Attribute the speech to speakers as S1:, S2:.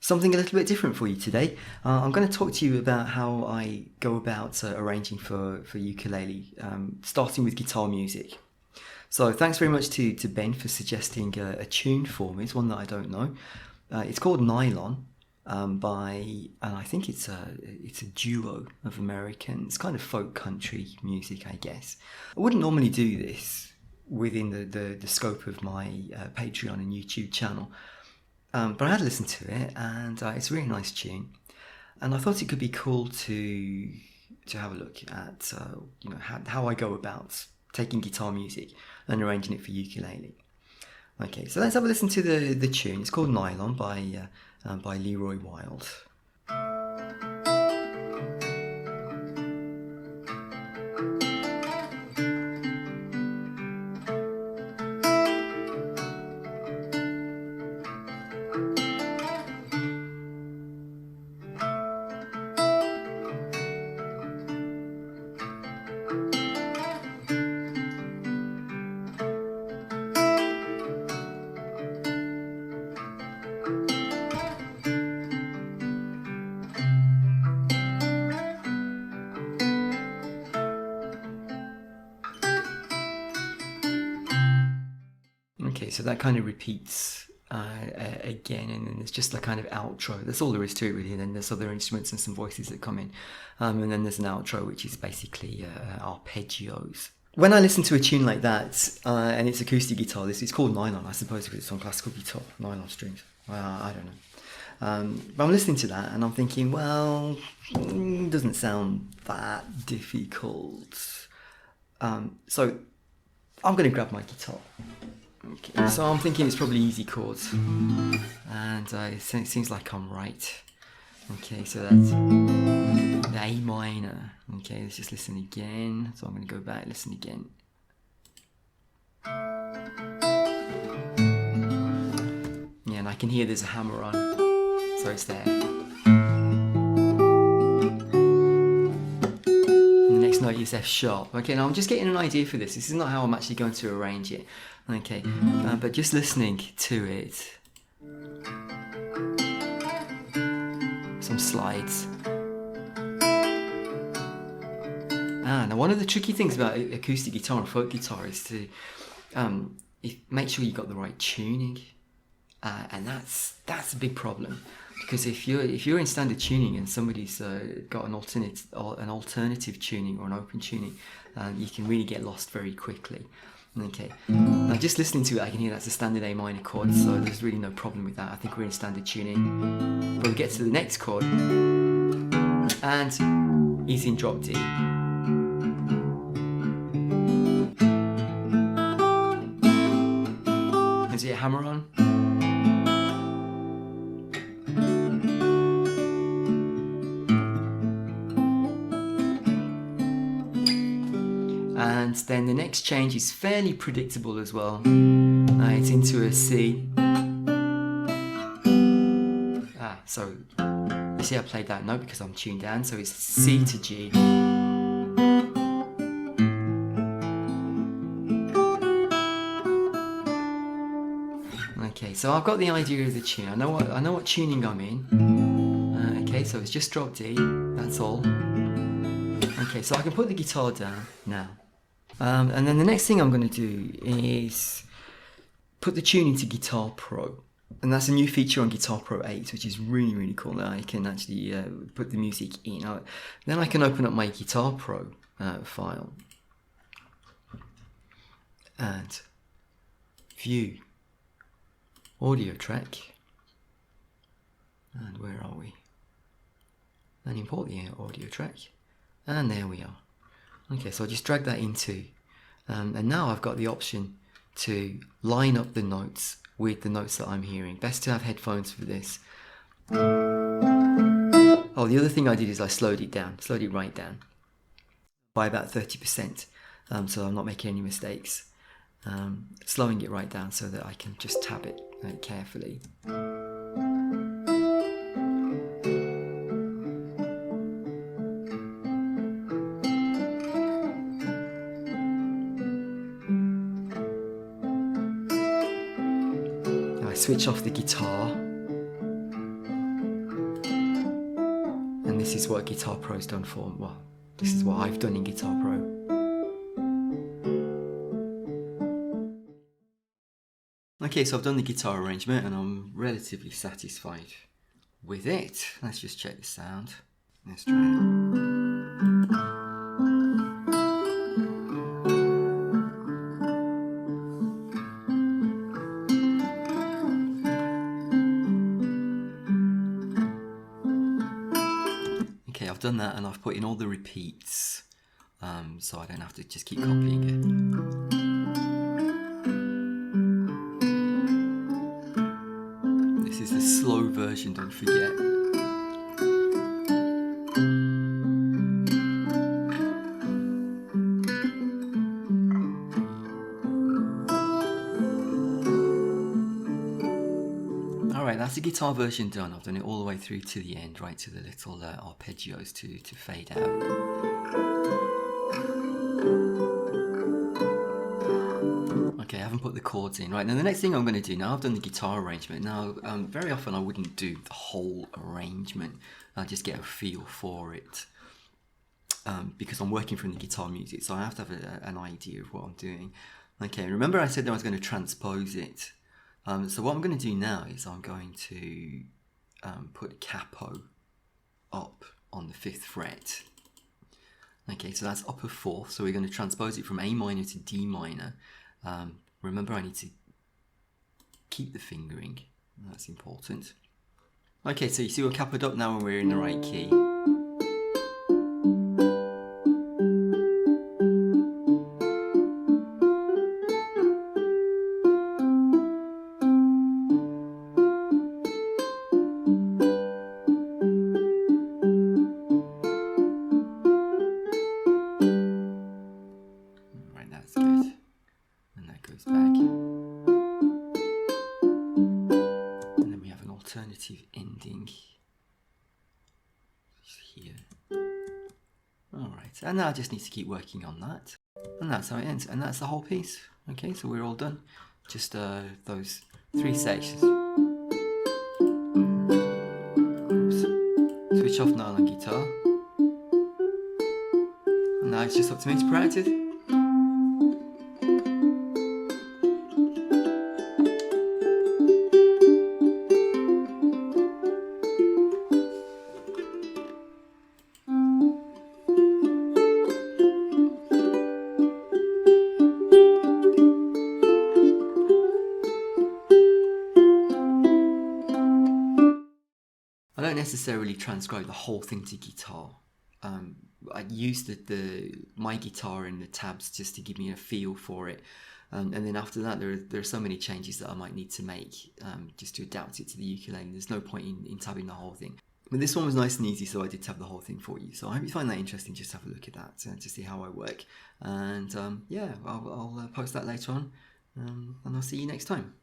S1: Something a little bit different for you today. I'm going to talk to you about how I go about arranging for ukulele, starting with guitar music. So thanks very much to Ben for suggesting a tune for me. It's one that I don't know. It's called Nylon and I think it's a duo of Americans, kind of folk country music, I guess. I wouldn't normally do this within the scope of my Patreon and YouTube channel. But I had listened to it, and it's a really nice tune. And I thought it could be cool to have a look at how I go about taking guitar music and arranging it for ukulele. Okay, so let's have a listen to the tune. It's called Nylon by Leroy Wild. Okay, so that kind of repeats again, and then there's just the kind of outro. That's all there is to it, really. And then there's other instruments and some voices that come in, and then there's an outro, which is basically arpeggios. When I listen to a tune like that, and it's acoustic guitar, it's called Nylon, I suppose, because it's on classical guitar, nylon strings. I don't know. But I'm listening to that, and I'm thinking, well, it doesn't sound that difficult. So I'm going to grab my guitar. Okay, so I'm thinking it's probably easy chords, and it seems like I'm right. Okay, so that's the A minor. Okay, let's just listen again. So I'm going to go back, listen again. Yeah, and I can hear there's a hammer on, so it's there. And the next note is F sharp. Okay, now I'm just getting an idea for this. This is not how I'm actually going to arrange it. Okay, but just listening to it. Some slides. Now one of the tricky things about acoustic guitar and folk guitar is to make sure you got the right tuning, and that's a big problem, because if you're in standard tuning and somebody's got an alternative tuning or an open tuning, you can really get lost very quickly. Okay, now just listening to it, I can hear that's a standard A minor chord, so there's really no problem with that. I think we're in standard tuning. But we get to the next chord, and he's in drop D. Is it a hammer on? And then the next change is fairly predictable as well. It's into a C. So you see I played that note because I'm tuned down, so it's C to G. Okay, so I've got the idea of the tune. I know what tuning I'm in. Okay, so it's just drop D, that's all. Okay, so I can put the guitar down now. And then the next thing I'm going to do is put the tune into Guitar Pro. And that's a new feature on Guitar Pro 8, which is really, really cool. Now I can actually put the music in. Then I can open up my Guitar Pro file and view audio track. And where are we? And import the audio track. And there we are. Okay, so I'll just drag that into, and now I've got the option to line up the notes with the notes that I'm hearing. Best to have headphones for this. Oh, the other thing I did is I slowed it right down by about 30%, so I'm not making any mistakes. Slowing it right down so that I can just tap it carefully. Switch off the guitar, this is what Guitar Pro's done for, well, this is what I've done in Guitar Pro. Okay, so I've done the guitar arrangement and I'm relatively satisfied with it. Let's just check the sound. Let's try it. Okay, I've done that and I've put in all the repeats, so I don't have to just keep copying it. This is the slow version, don't forget. Alright, that's the guitar version done. I've done it all the way through to the end, right to the little arpeggios to fade out. Okay, I haven't put the chords in. Right, now the next thing I'm going to do, now I've done the guitar arrangement. Now, very often I wouldn't do the whole arrangement. I'll just get a feel for it. Because I'm working from the guitar music, so I have to have an idea of what I'm doing. Okay, remember I said that I was going to transpose it. So what I'm going to do now is I'm going to put capo up on the 5th fret. Okay, so that's upper 4th, so we're going to transpose it from A minor to D minor. Remember I need to keep the fingering, that's important. Okay, so you see we're capoed up now and we're in the right key. Alternative ending here. Alright, and now I just need to keep working on that. And that's how it ends, and that's the whole piece. Okay, so we're all done. Just those 3 sections. Oops. Switch off now on guitar. And now it's just up to me to practice. I don't necessarily transcribe the whole thing to guitar. I use my guitar and the tabs just to give me a feel for it. And then after that, there are so many changes that I might need to make just to adapt it to the ukulele. There's no point in tabbing the whole thing. But this one was nice and easy, so I did tab the whole thing for you. So I hope you find that interesting. Just have a look at that to see how I work. And yeah, I'll post that later on. And I'll see you next time.